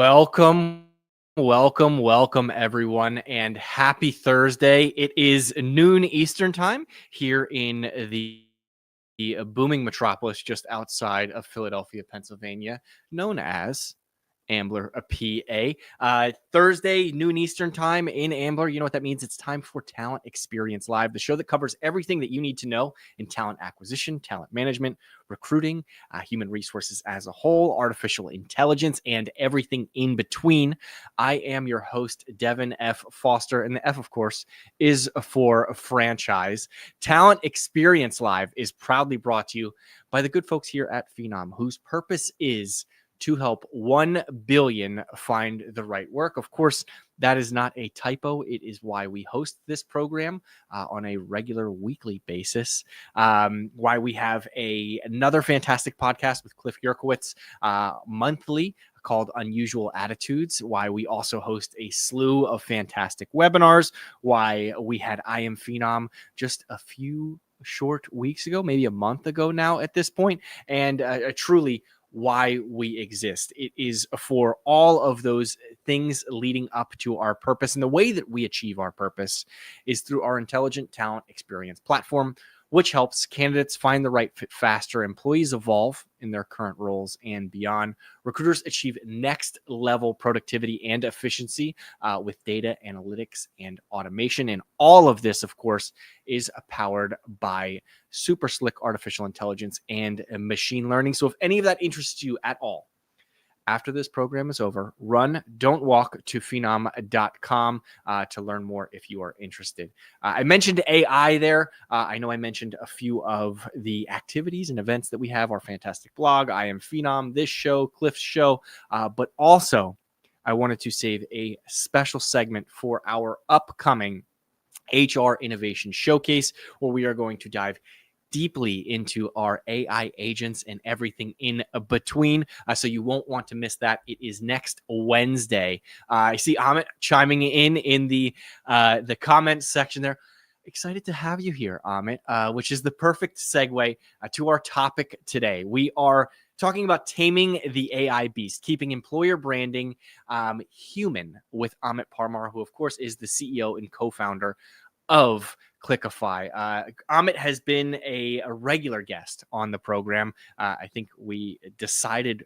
Welcome, everyone, and happy Thursday. It is noon Eastern time here in the booming metropolis just outside of Philadelphia, Pennsylvania, known as Ambler, a PA. Thursday, noon Eastern time in Ambler. You know what that means? It's time for Talent Experience Live, the show that covers everything that you need to know in talent acquisition, talent management, recruiting, human resources as a whole, artificial intelligence, and everything in between. I am your host, Devin F. Foster, and the F, of course, is for franchise. Talent Experience Live is proudly brought to you by the good folks here at Phenom, whose purpose is to help 1 billion find the right work. Of course, that is not a typo. It is why we host this program on a regular weekly basis. Why we have another fantastic podcast with Cliff Yerkowitz monthly called Unusual Attitudes, why we also host a slew of fantastic webinars, why we had I Am Phenom just a few short weeks ago, maybe a month ago now at this point, and truly why we exist. It is for all of those things leading up to our purpose. And the way that we achieve our purpose is through our intelligent talent experience platform, which helps candidates find the right fit faster, employees evolve in their current roles and beyond, recruiters achieve next level productivity and efficiency with data analytics and automation. And all of this, of course, is powered by super slick artificial intelligence and machine learning. So if any of that interests you at all, after this program is over, don't walk to phenom.com to learn more if you are interested. I mentioned AI there. I know I mentioned a few of the activities and events that we have, our fantastic blog, I Am Phenom, this show, Cliff's show, but also I wanted to save a special segment for our upcoming HR Innovation Showcase, where we are going to dive deeply into our AI agents and everything in between. So you won't want to miss that. It is next Wednesday. I see Amit chiming in the comments section there. Excited to have you here, Amit, which is the perfect segue to our topic today. We are talking about taming the AI beast, keeping employer branding human with Amit Parmar, who, of course, is the CEO and co-founder of Cliquify. Amit has been a regular guest on the program. I think we decided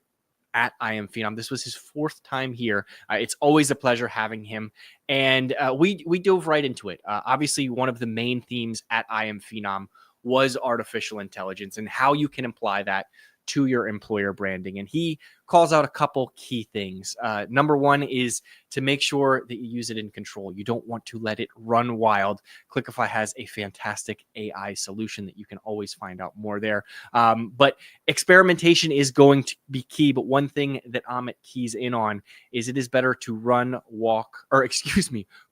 at I Am Phenom. This was his fourth time here. It's always a pleasure having him. And we dove right into it. Obviously, one of the main themes at I Am Phenom was artificial intelligence and how you can apply that to your employer branding. And he calls out a couple key things. Number one is to make sure that you use it in control. You don't want to let it run wild. Cliquify has a fantastic AI solution that you can always find out more there. But experimentation is going to be key. But one thing that Amit keys in on is it is better to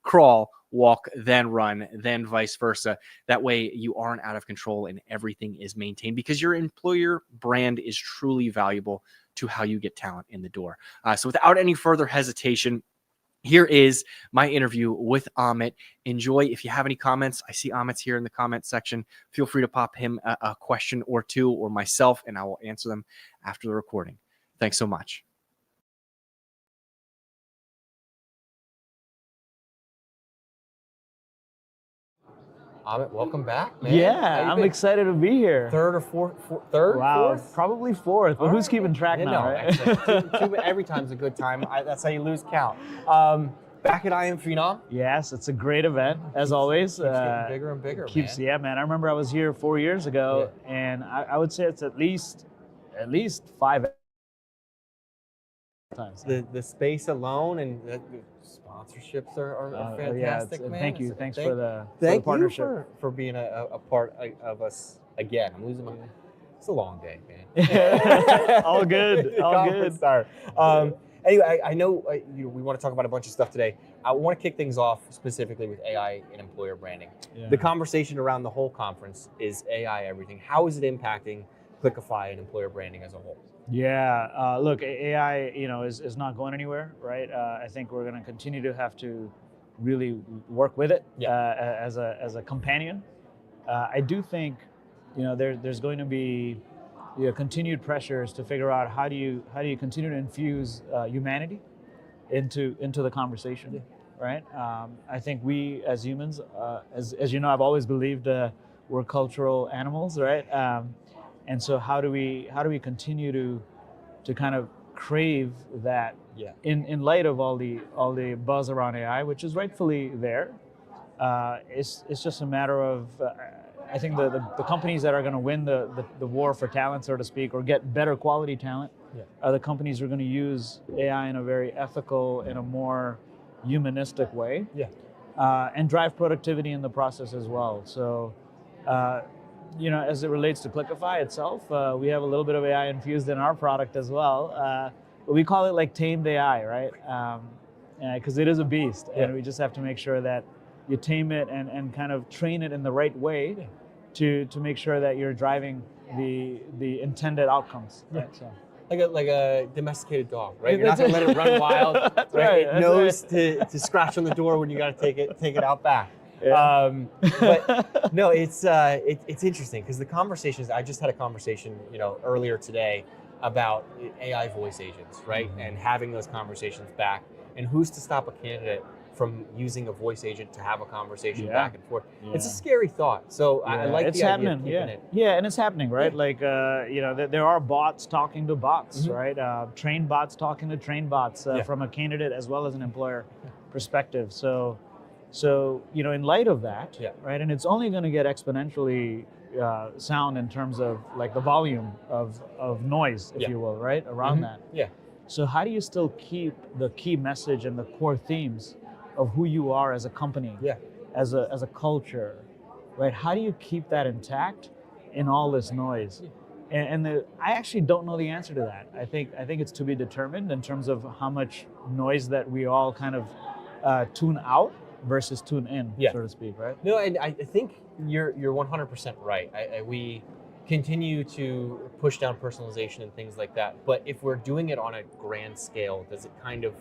crawl, walk, then run, then vice versa. That way you aren't out of control and everything is maintained, because your employer brand is truly valuable to how you get talent in the door. So without any further hesitation, here is my interview with Amit. Enjoy. If you have any comments, I see Amit's here in the comment section. Feel free to pop him a question or two, or myself, and I will answer them after the recording. Thanks so much. Amit, welcome back, man. Yeah, I'm excited to be here. Third or third? Wow, Fourth? probably fourth, but who's keeping track now, right? Every time's a good time. That's how you lose count. Back at I Am Phenom. Yes, it's a great event, as always. Keeps getting bigger and bigger, man. Yeah, man. I remember I was here 4 years ago, and I would say it's at least 5 times. The space alone and the sponsorships are fantastic, man. Thank you. Thanks for the partnership. Thank you for being a part of us again. I'm losing my... It's a long day, man. All good. All good. Sorry. Anyway, I know we want to talk about a bunch of stuff today. I want to kick things off specifically with AI and employer branding. Yeah. The conversation around the whole conference is AI everything. How is it impacting Cliquify and employer branding as a whole? Yeah, look, AI, is not going anywhere, right? I think we're going to continue to have to really work with it as a companion. I do think, there's going to be continued pressures to figure out how do you continue to infuse humanity into the conversation, right? I think we as humans, as you know, I've always believed we're cultural animals, right? And so how do we continue to kind of crave that in light of all the buzz around AI, which is rightfully there. It's just a matter of I think the companies that are going to win the war for talent, so to speak, or get better quality talent, are the companies who are going to use AI in a very ethical, in a more humanistic way, and drive productivity in the process as well. So, as it relates to Cliquify itself, we have a little bit of AI infused in our product as well. But we call it like tamed AI, right? Because it is a beast, and we just have to make sure that you tame it and kind of train it in the right way to make sure that you're driving the intended outcomes. Right? So. Like a domesticated dog, right? You're not gonna let it run wild, right? It knows to scratch on the door when you gotta take it out back. Yeah. But no, it's interesting because the conversations, I just had a conversation, earlier today about AI voice agents, right? And having those conversations back, and who's to stop a candidate from using a voice agent to have a conversation back and forth. It's a scary thought. So I like the idea of keeping it. Yeah, and it's happening, right? Like, there are bots talking to bots, right? Trained bots talking to trained bots from a candidate as well as an employer perspective. So in light of that, right? And it's only going to get exponentially sound in terms of like the volume of noise, if you will, right? Around that. Yeah. So how do you still keep the key message and the core themes of who you are as a company, as a culture, right? How do you keep that intact in all this noise? And I actually don't know the answer to that. I think it's to be determined in terms of how much noise that we all kind of tune out versus tune in, so to speak, right? No, and I think you're 100% right. We continue to push down personalization and things like that, but if we're doing it on a grand scale, does it kind of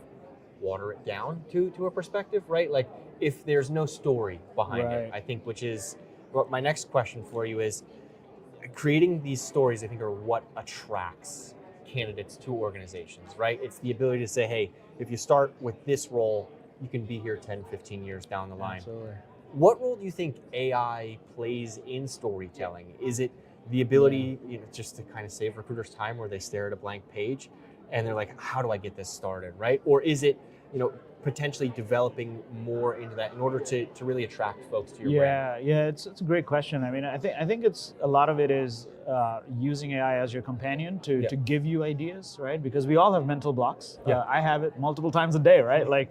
water it down to a perspective, right? Like if there's no story behind it, I think, which is what my next question for you is, creating these stories, I think, are what attracts candidates to organizations, right? It's the ability to say, hey, if you start with this role, you can be here 10, 15 years down the line. Absolutely. What role do you think AI plays in storytelling? Is it the ability, just to kind of save recruiters time where they stare at a blank page and they're like, how do I get this started, right? Or is it, potentially developing more into that in order to really attract folks to your brand? Yeah, it's a great question. I mean, I think it's a lot of it is using AI as your companion to give you ideas, right? Because we all have mental blocks. I have it multiple times a day, right? Like,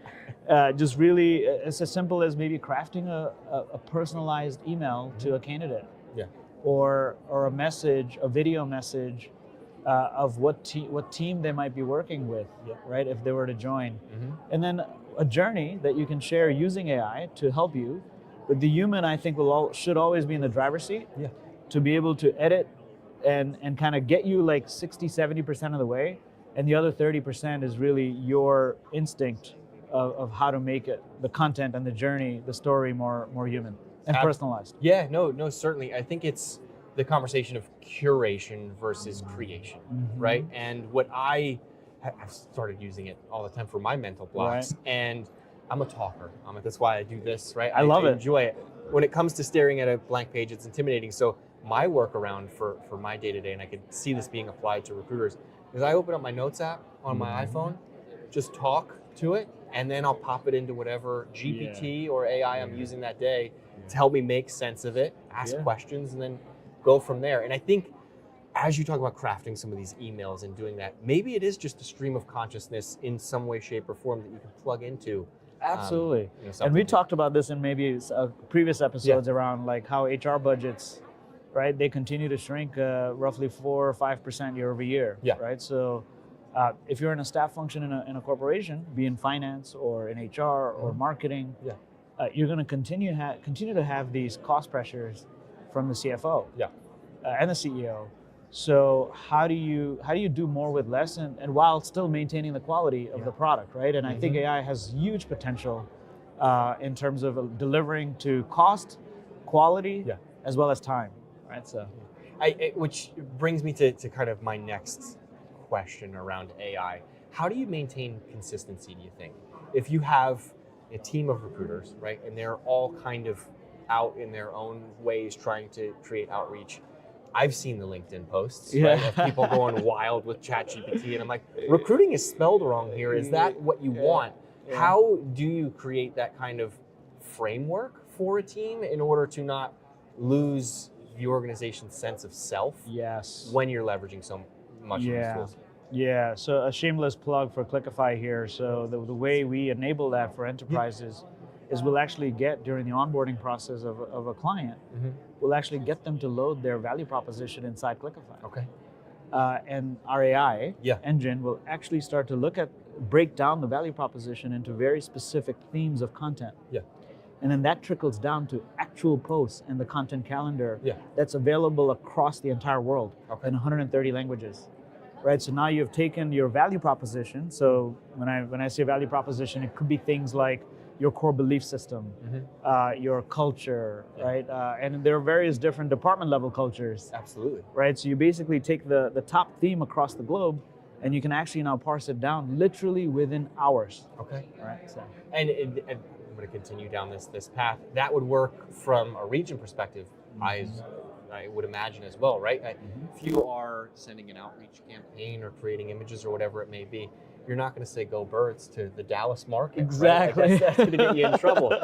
just really, it's as simple as maybe crafting a personalized email to a candidate, or a message, a video message. Of what team they might be working with, right? If they were to join, and then a journey that you can share using AI to help you. But the human, I think, should always be in the driver's seat, to be able to edit and kind of get you like 60-70% of the way, and the other 30% is really your instinct of how to make it, the content and the journey, the story more human and personalized. Yeah, no, certainly. I think it's the conversation of curation versus creation, right? And what I've started using it all the time for my mental blocks, and I'm a talker. That's why I do this, right? I love it. Enjoy it. When it comes to staring at a blank page, it's intimidating. So my workaround for my day-to-day, and I can see this being applied to recruiters, is I open up my notes app on my iPhone, just talk to it, and then I'll pop it into whatever GPT or AI I'm using that day to help me make sense of it, ask questions, and then go from there. And I think as you talk about crafting some of these emails and doing that, maybe it is just a stream of consciousness in some way, shape, or form that you can plug into. Absolutely. And we talked about this in maybe previous episodes around like how HR budgets, right? They continue to shrink roughly 4 or 5% year over year, right? So if you're in a staff function in a corporation, be in finance or in HR or marketing, you're going to continue to have these cost pressures from the CFO and the CEO. So how do you do more with less and while still maintaining the quality of the product, right? And I think AI has huge potential in terms of delivering to cost, quality, as well as time, right? So, which brings me to kind of my next question around AI. How do you maintain consistency, do you think? If you have a team of recruiters, right, and they're all kind of out in their own ways trying to create outreach. I've seen the LinkedIn posts, right, of people going wild with ChatGPT, and I'm like, recruiting is spelled wrong here. Is that what you want? Yeah. How do you create that kind of framework for a team in order to not lose the organization's sense of self Yes. when you're leveraging so much of these tools? Yeah, so a shameless plug for Cliquify here. So the way we enable that for enterprises is we'll actually get, during the onboarding process of a client, we'll actually get them to load their value proposition inside Cliquify. Okay. And our AI engine will actually start to break down the value proposition into very specific themes of content. Yeah. And then that trickles down to actual posts and the content calendar Yeah. that's available across the entire world in 130 languages. Right, so now you've taken your value proposition. So when I say value proposition, it could be things like your core belief system, your culture, right? And there are various different department level cultures. Absolutely. Right, so you basically take the top theme across the globe, and you can actually now parse it down literally within hours. Okay. Right. So. And I'm going to continue down this path. That would work from a region perspective. I would imagine as well, right? If you are sending an outreach campaign or creating images or whatever it may be, you're not going to say "Go Birds" to the Dallas market. Exactly. Right? That's going to get you in trouble.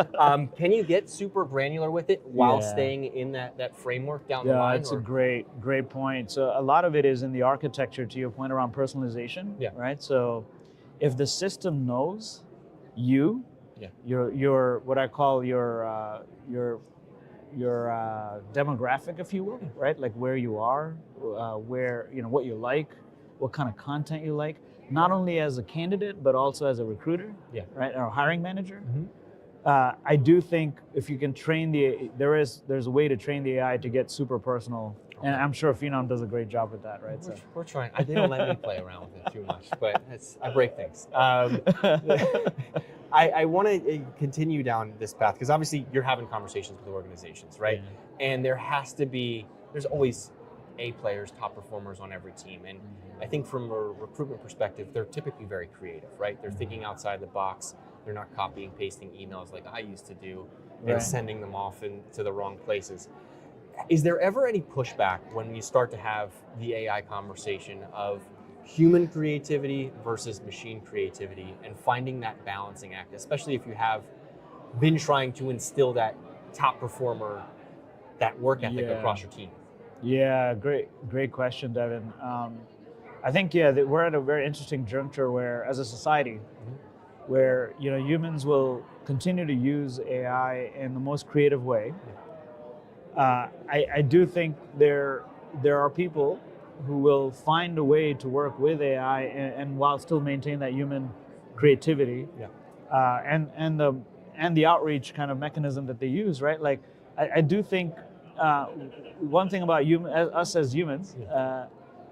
Can you get super granular with it while staying in that framework down the line? Yeah, it's a great point. So a lot of it is in the architecture, to your point around personalization. Yeah. Right. So if the system knows you, your what I call your demographic, if you will, right? Like where you are, where, what you like, what kind of content you like, not only as a candidate, but also as a recruiter, right? Or a hiring manager. I do think if you can train there's a way to train the AI to get super personal. And I'm sure Phenom does a great job with that, right? We're trying. They don't let me play around with it too much, but I break things. I want to continue down this path because obviously you're having conversations with organizations, right? And there's always A players, top performers on every team. And I think from a recruitment perspective, they're typically very creative, right? They're thinking outside the box. They're not copying, pasting emails like I used to do and sending them off into the wrong places. Is there ever any pushback when you start to have the AI conversation of human creativity versus machine creativity and finding that balancing act, especially if you have been trying to instill that top performer, that work ethic across your team? Yeah, great question, Devin. I think, that we're at a very interesting juncture where, as a society, where humans will continue to use AI in the most creative way. I do think there are people who will find a way to work with AI and while still maintain that human creativity, and the outreach kind of mechanism that they use, right? Like I do think one thing about us as humans,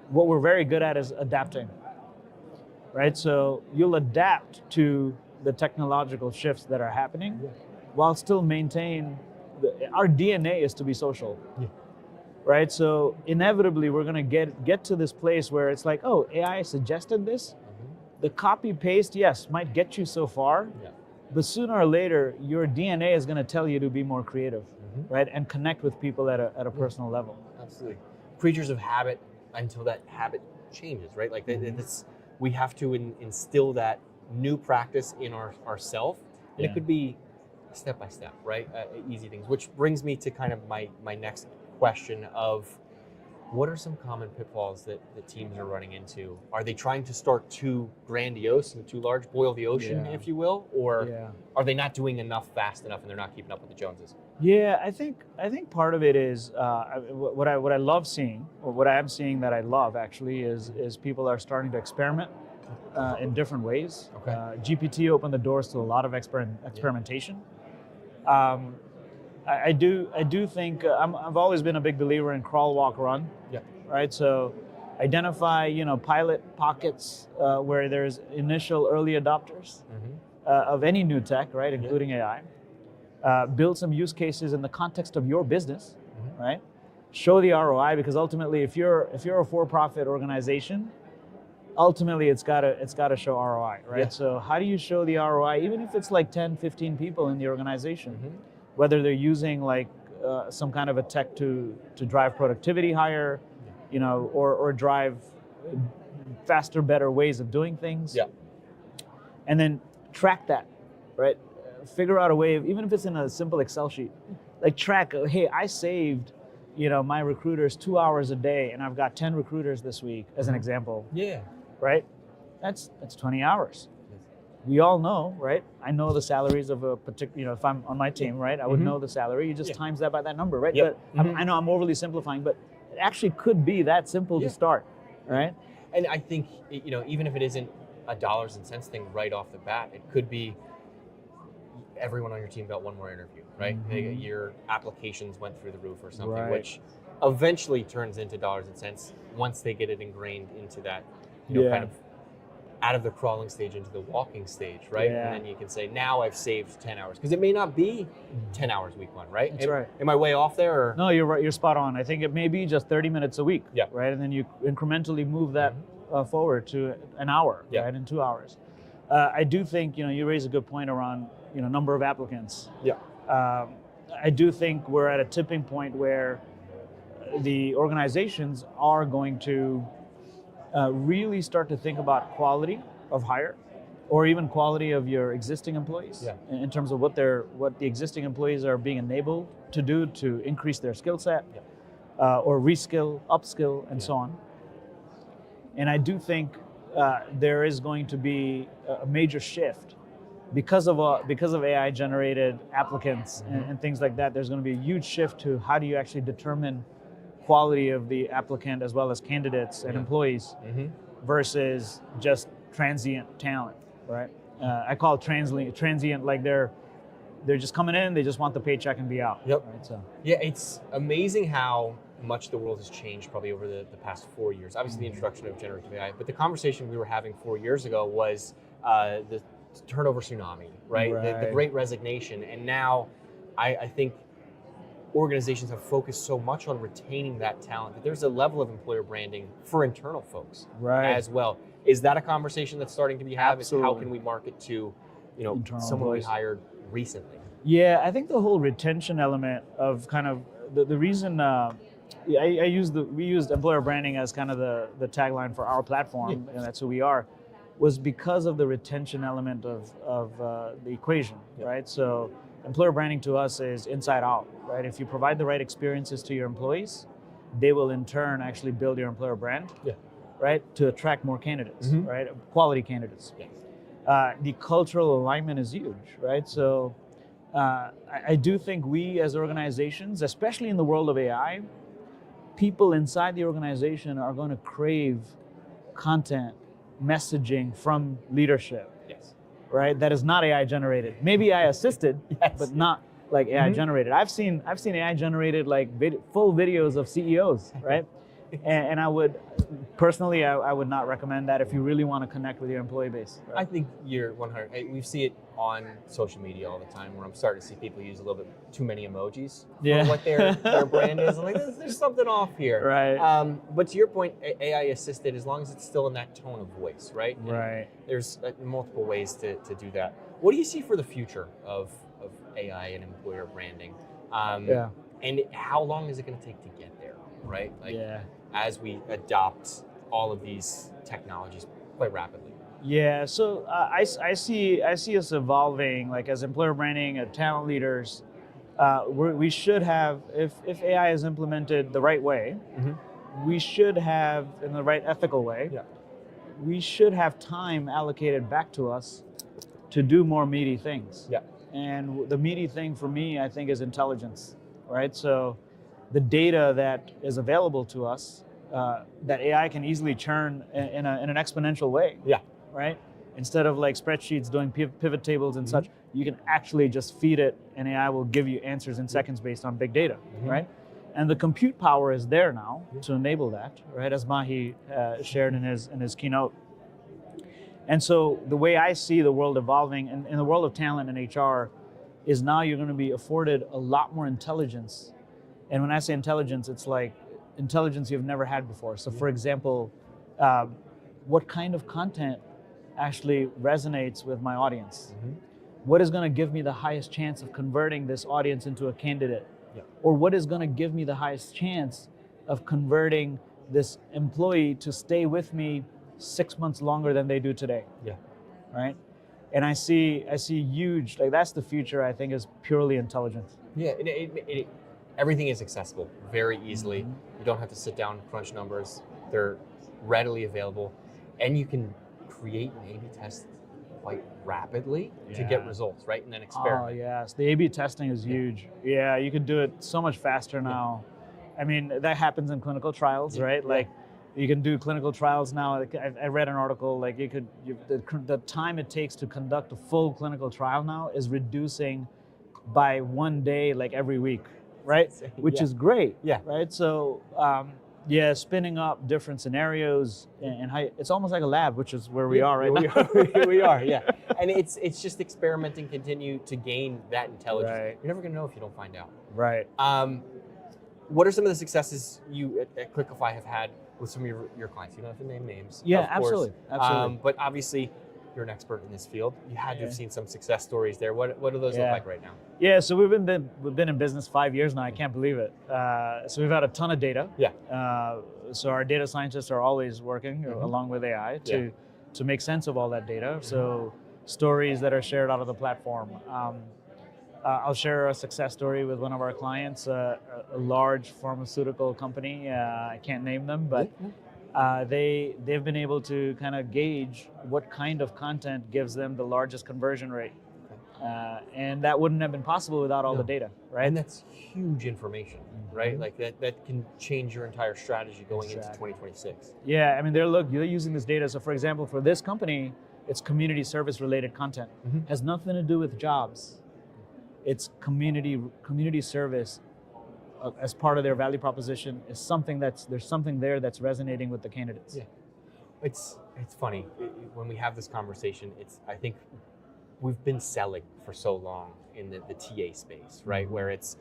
what we're very good at is adapting, right? So you'll adapt to the technological shifts that are happening while still maintain our DNA is to be social. Right, so inevitably we're going to get to this place where it's like, oh, AI suggested this. The copy paste, yes, might get you so far, but sooner or later your DNA is going to tell you to be more creative, right, and connect with people at a personal level. Absolutely, creatures of habit until that habit changes, right? Like we have to instill that new practice in ourselves, and it could be step by step, right? Easy things, which brings me to kind of my next question of what are some common pitfalls that teams are running into? Are they trying to start too grandiose and too large, boil the ocean, if you will, or are they not doing enough fast enough and they're not keeping up with the Joneses? Yeah, I think part of it is what I love seeing, or what I am seeing that I love actually is people are starting to experiment in different ways. GPT opened the doors to a lot of experimentation. I do think I've always been a big believer in crawl, walk, run. Right. So identify pilot pockets where there's initial early adopters of any new tech, right, including AI. Build some use cases in the context of your business, right? Show the ROI, because ultimately, if you're a for-profit organization, ultimately it's gotta show ROI, right? Yeah. So how do you show the ROI, even if it's like 10, 15 people in the organization, Mhm. whether they're using like some kind of a tech to drive productivity higher, you know, or drive faster, better ways of doing things. Yeah. And then track that, right? Figure out a way of, even if it's in a simple Excel sheet, like track, hey, I saved, you know, my recruiters 2 hours a day, and I've got 10 recruiters this week, as an example, Yeah. right? That's 20 hours. We all know, right? I know the salaries of a particular, you know, if I'm on my team, right, I would know the salary. You just times that by that number, right? Yep. But I know I'm overly simplifying, but it actually could be that simple to start, right? And I think, you know, even if it isn't a dollars and cents thing right off the bat, it could be everyone on your team got one more interview, right? Your applications went through the roof or something, Right. which eventually turns into dollars and cents once they get it ingrained into that, you know, kind of out of the crawling stage into the walking stage, right? Yeah. And then you can say, now I've saved 10 hours, because it may not be 10 hours week one, right? That's right. Am I way off there? Or? No, you're right. You're spot on. I think it may be just 30 minutes a week, Yeah. right? And then you incrementally move that forward to an hour, right, in 2 hours. I do think, you know, you raise a good point around, you know, number of applicants. Yeah. I do think we're at a tipping point where the organizations are going to really start to think about quality of hire, or even quality of your existing employees, in terms of what the existing employees are being enabled to do to increase their skill set, or reskill, upskill, and so on. And I do think there is going to be a major shift because of AI generated applicants and things like that. There's going to be a huge shift to how do you actually determine quality of the applicant as well as candidates and employees versus just transient talent, right? I call it transient, like they're just coming in, they just want the paycheck and be out. Yep. Right, so. Yeah, it's amazing how much the world has changed probably over the past 4 years. Obviously, the introduction of generative AI, but the conversation we were having 4 years ago was the turnover tsunami, right? The great resignation. And now I think organizations have focused so much on retaining that talent that there's a level of employer branding for internal folks as well. Is that a conversation that's starting to be had? Absolutely. How can we market to, you know, Internal someone we employees. hired recently? Yeah, I think the whole retention element of kind of the reason we used employer branding as kind of the tagline for our platform, and that's who we are, was because of the retention element of the equation, right? So employer branding to us is inside out, right? If you provide the right experiences to your employees, they will in turn actually build your employer brand, right? To attract more candidates, right? Quality candidates. The cultural alignment is huge, right? So I do think we as organizations, especially in the world of AI, people inside the organization are going to crave content, messaging from leadership, right? That is not AI generated. Maybe AI assisted, but not like AI generated. I've seen AI generated like full videos of CEOs, right? And I would personally, I would not recommend that if you really want to connect with your employee base. Right? I think you're 100. We see it on social media all the time, where I'm starting to see people use a little bit too many emojis for what their brand is. I'm like, there's something off here. Right. But to your point, AI assisted, as long as it's still in that tone of voice, right? Right. And there's multiple ways to do that. What do you see for the future of AI and employer branding? And how long is it going to take to get there, right? Like, as we adopt all of these technologies quite rapidly. Yeah, so I see us evolving, like as employer branding, talent leaders. We should have, if AI is implemented the right way, we should have, in the right ethical way, we should have time allocated back to us to do more meaty things. And the meaty thing for me, I think, is intelligence, right? So the data that is available to us, that AI can easily churn in an exponential way. Right? Instead of like spreadsheets doing pivot tables and such, you can actually just feed it and AI will give you answers in seconds based on big data, right? And the compute power is there now to enable that, right? As Mahi shared in his keynote. And so the way I see the world evolving in the world of talent and HR is now you're going to be afforded a lot more intelligence. And when I say intelligence, it's like intelligence you've never had before. So for example, what kind of content actually resonates with my audience. Mhm. What is going to give me the highest chance of converting this audience into a candidate? Yeah. Or what is going to give me the highest chance of converting this employee to stay with me 6 months longer than they do today? Yeah. Right? And I see huge, like that's the future, I think, is purely intelligence. Yeah, everything is accessible very easily. Mhm. You don't have to sit down and crunch numbers. They're readily available, and you can create an A/B test quite rapidly to get Yeah. results, right? And then Oh experiment. yes, the A/B testing is Yeah. huge. Yeah, you can do it so much faster now. I mean, that happens in clinical trials, right? Yeah. Like, you can do clinical trials now. Like, I read an article, like the time it takes to conduct a full clinical trial now is reducing by 1 day, like every week, right? Which Yeah. is great, Yeah. right? So, yeah, spinning up different scenarios and how it's almost like a lab, which is where we are right now. We are, yeah. And it's just experimenting, continue to gain that intelligence. Right. You're never gonna know if you don't find out. Right. What are some of the successes you at Cliquify have had with some of your clients? You don't have to name names. Yeah, of course. absolutely. But obviously, you're an expert in this field. You had to have Yeah. seen some success stories there. What do those look Yeah. like right now? Yeah, so we've been in business 5 years now. I can't believe it. So we've had a ton of data. Yeah. So our data scientists are always working Mhm. along with AI Yeah. to make sense of all that data. So stories that are shared out of the platform. I'll share a success story with one of our clients, a large pharmaceutical company. I can't name them, but they've been able to kind of gauge what kind of content gives them the largest conversion rate. And that wouldn't have been possible without all No. the data, right? And that's huge information, right? Mhm. Like that can change your entire strategy going into Exactly. 2026. Yeah, I mean, they're using this data. So, for example, for this company, it's community service related content. Mhm. Has nothing to do with jobs. It's community service as part of their value proposition is something there's something there that's resonating with the candidates. Yeah. It's funny when we have this conversation. I think we've been selling for so long in the TA space, right? Mhm. Where it's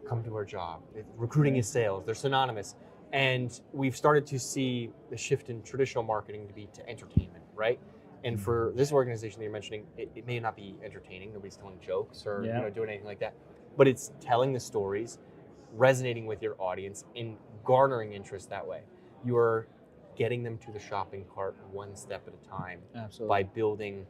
come to our job. Recruiting is sales. They're synonymous. And we've started to see the shift in traditional marketing to be to entertainment, right? And for this organization that you're mentioning, it may not be entertaining. Nobody's telling jokes or Yeah. doing anything like that. But it's telling the stories, resonating with your audience, and garnering interest that way. You're getting them to the shopping cart one step at a time Absolutely. by building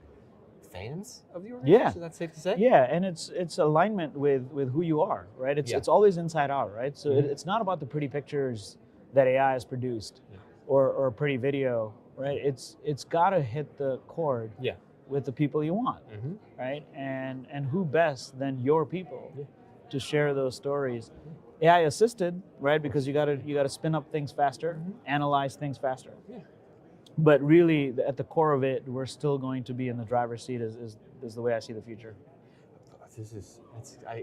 fans of the organization. Yeah. Is that safe to say? Yeah, and it's alignment with who you are, right? Yeah. It's always inside out, right? So Mhm. it's not about the pretty pictures that AI has produced, Yeah. or a pretty video, right? It's got to hit the chord Yeah. with the people you want, Mm-hmm. right? And who best than your people Yeah. to share those stories? AI assisted, right? Because you gotta spin up things faster, Mhm. analyze things faster. Yeah. But really, at the core of it, we're still going to be in the driver's seat. Is the way I see the future.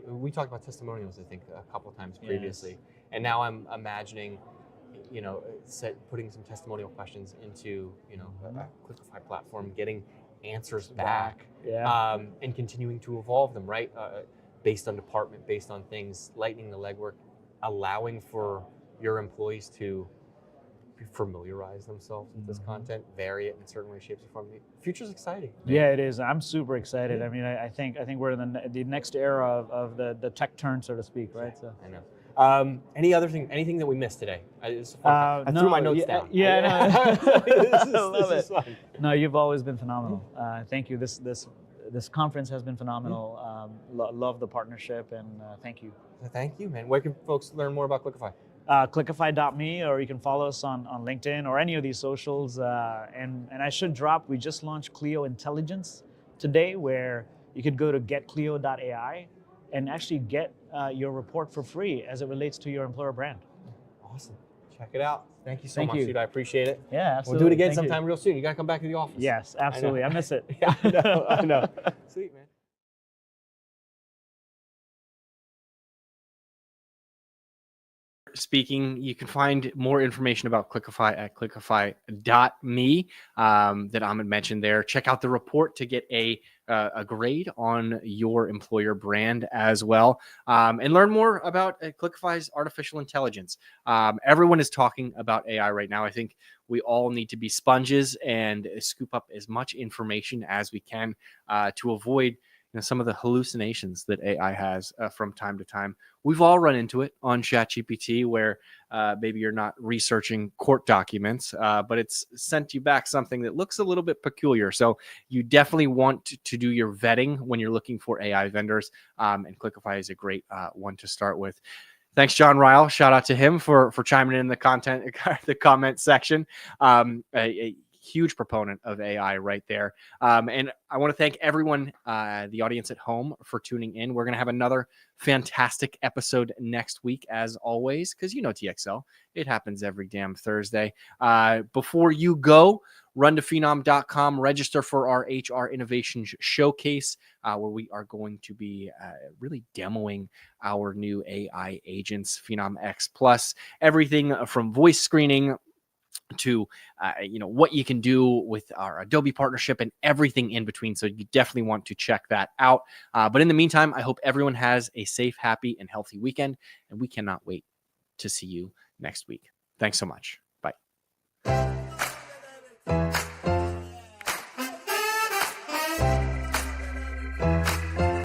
We talked about testimonials, I think, a couple of times Yes. previously, and now I'm imagining, putting some testimonial questions into, a Cliquify platform, getting answers back, Yeah. and continuing to evolve them, right? Based on department, based on things, lightening the legwork, allowing for your employees to familiarize themselves with this Mhm. content, vary it in certain ways, shapes, or forms. The future's exciting. man. Yeah, it is. I'm super excited. Yeah. I mean, I think we're in the next era of the tech turn, so to speak, right? So. I know. Anything that we missed today? It's fun. I threw my notes down. Yeah, no. This is I love this is it. fun. No, you've always been phenomenal. Thank you. This conference has been phenomenal. Love the partnership, and thank you. Thank you, man. Where can folks learn more about Cliquify? Cliquify.me, or you can follow us on LinkedIn or any of these socials. And I should drop, we just launched Clio Intelligence today, where you could go to getclio.ai and actually get your report for free as it relates to your employer brand. Awesome. Check it out. Thank you so Thank much, you. dude. I appreciate it. Yeah, We'll absolutely. do it again Thank you. sometime real soon. You got to come back to the office. Yes, absolutely. I miss it. Yeah, I know. Sweet, man. Speaking, you can find more information about Cliquify at cliquify.me that Amit mentioned there. Check out the report to get a a grade on your employer brand as well, and learn more about Cliquify's artificial intelligence. Everyone is talking about AI right now. I think we all need to be sponges and scoop up as much information as we can to avoid some of the hallucinations that AI has from time to time. We've all run into it on ChatGPT, where maybe you're not researching court documents, but it's sent you back something that looks a little bit peculiar. So you definitely want to do your vetting when you're looking for AI vendors, and Cliquify is a great one to start with. Thanks, John Ryle. Shout out to him for chiming in the comment section. A huge proponent of AI right there. And I want to thank everyone, the audience at home, for tuning in. We're going to have another fantastic episode next week, as always, because TXL, it happens every damn Thursday. Before you go, run to phenom.com, register for our HR Innovation Showcase, where we are going to be really demoing our new AI agents, Phenom X Plus, everything from voice screening to what you can do with our Adobe partnership and everything in between. So you definitely want to check that out. But in the meantime, I hope everyone has a safe, happy, and healthy weekend, and we cannot wait to see you next week. Thanks so much.